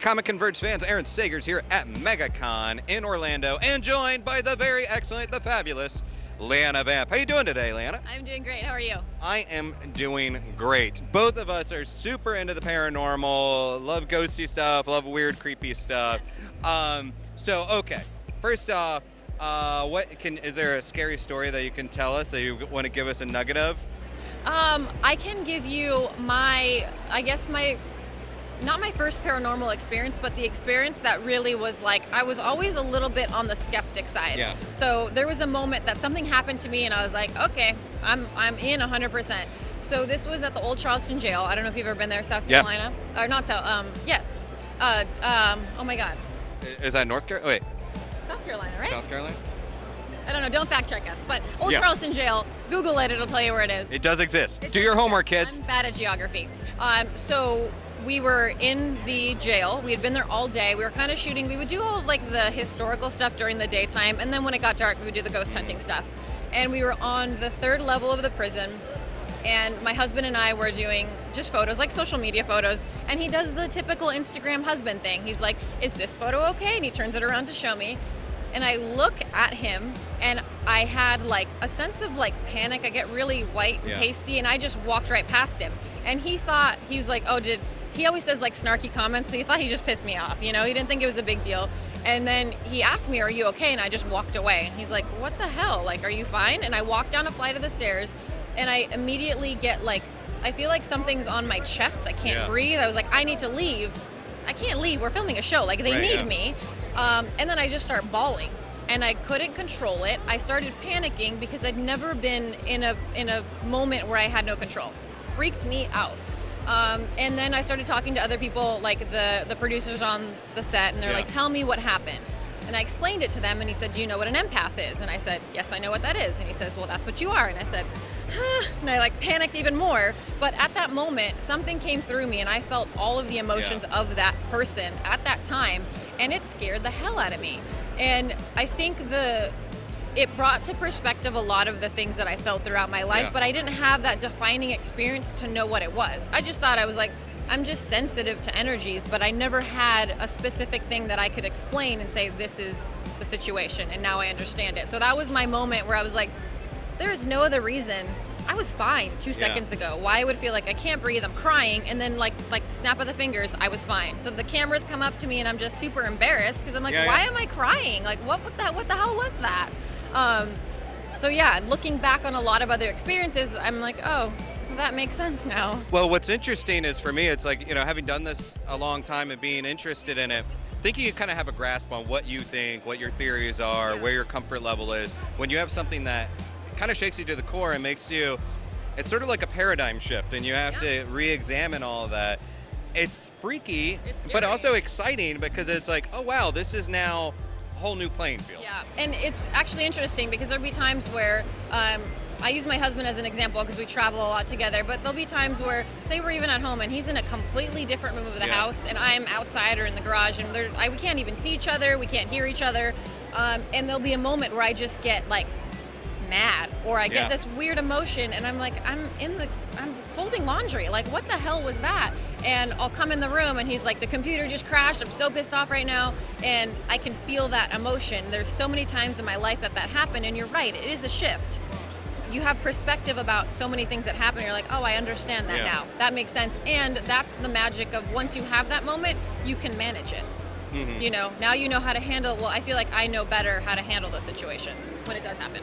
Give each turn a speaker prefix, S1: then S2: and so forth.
S1: ComiConverge fans, Aaron Sagers here at Megacon in Orlando, and joined by the very excellent, the fabulous Leanna Vamp. How you doing today, Leanna?
S2: I'm doing great. How are you?
S1: I am doing great. Both of us are super into the paranormal, love ghosty stuff, love weird, creepy stuff. Okay, first off, is there a scary story that you can tell us that you want to give us a nugget of?
S2: I can give you not my first paranormal experience, but the experience that really was like, I was always a little bit on the skeptic side.
S1: Yeah.
S2: So there was a moment that something happened to me and I was like, okay, I'm in 100%. So this was at the old Charleston jail. I don't know if you've ever been there, South Carolina. Yep. Or not South, oh my God.
S1: Is that North Carolina? Wait.
S2: South Carolina, right?
S1: South Carolina?
S2: I don't know, don't fact check us, but Old Charleston Jail, Google it, it'll tell you where it is.
S1: It does exist. Do your homework, kids.
S2: I'm bad at geography. So we were in the jail. We had been there all day. We were kind of shooting. We would do all of like the historical stuff during the daytime, and then when it got dark, we would do the ghost hunting stuff. And we were on the 3rd level of the prison, and my husband and I were doing just photos, like social media photos, and he does the typical Instagram husband thing. He's like, is this photo okay? And he turns it around to show me. And I look at him, and I had like a sense of like panic. I get really white and pasty, and I just walked right past him. And he was like, oh, he always says like snarky comments, so he thought he just pissed me off, you know? He didn't think it was a big deal. And then he asked me, are you okay? And I just walked away. And he's like, what the hell? Like, are you fine? And I walked down a flight of the stairs, and I immediately get like, I feel like something's on my chest. I can't breathe. I was like, I need to leave. I can't leave. We're filming a show. Like, they need me. And then I just start bawling, and I couldn't control it. I started panicking because I'd never been in a moment where I had no control. Freaked me out. And then I started talking to other people, like the producers on the set, and they're like, tell me what happened. And I explained it to them, and he said, do you know what an empath is? And I said, yes, I know what that is. And he says, well, that's what you are. And I said, huh. And I like panicked even more. But at that moment, something came through me, and I felt all of the emotions of that person at that time, and it scared the hell out of me. And I think it brought to perspective a lot of the things that I felt throughout my life, but I didn't have that defining experience to know what it was. I just thought I was like, I'm just sensitive to energies, but I never had a specific thing that I could explain and say, this is the situation, and now I understand it. So that was my moment where I was like, there is no other reason. I was fine 2 seconds ago. Why I would feel like I can't breathe, I'm crying, and then like snap of the fingers, I was fine. So the cameras come up to me, and I'm just super embarrassed because I'm like, why am I crying? Like, what the hell was that? Looking back on a lot of other experiences, I'm like, oh, that makes sense now.
S1: Well, what's interesting is for me, it's like, having done this a long time and being interested in it, I think you kind of have a grasp on what you think, what your theories are, where your comfort level is. When you have something that kind of shakes you to the core and makes you, it's sort of like a paradigm shift, and you have to re-examine all of that. It's freaky, but also exciting because it's like, oh wow, this is now a whole new playing field.
S2: Yeah, and it's actually interesting because there'll be times where, I use my husband as an example because we travel a lot together, but there'll be times where, say we're even at home and he's in a completely different room of the house, and I'm outside or in the garage, and we can't even see each other, we can't hear each other, and there'll be a moment where I just get like mad, or I get this weird emotion, and I'm like, I'm folding laundry, like what the hell was that? And I'll come in the room, and he's like, the computer just crashed, I'm so pissed off right now, and I can feel that emotion. There's so many times in my life that happened, and you're right, it is a shift. You have perspective about so many things that happen. You're like, oh, I understand that now. That makes sense. And that's the magic of once you have that moment, you can manage it. Now you know how to handle, well, I feel like I know better how to handle those situations when it does happen.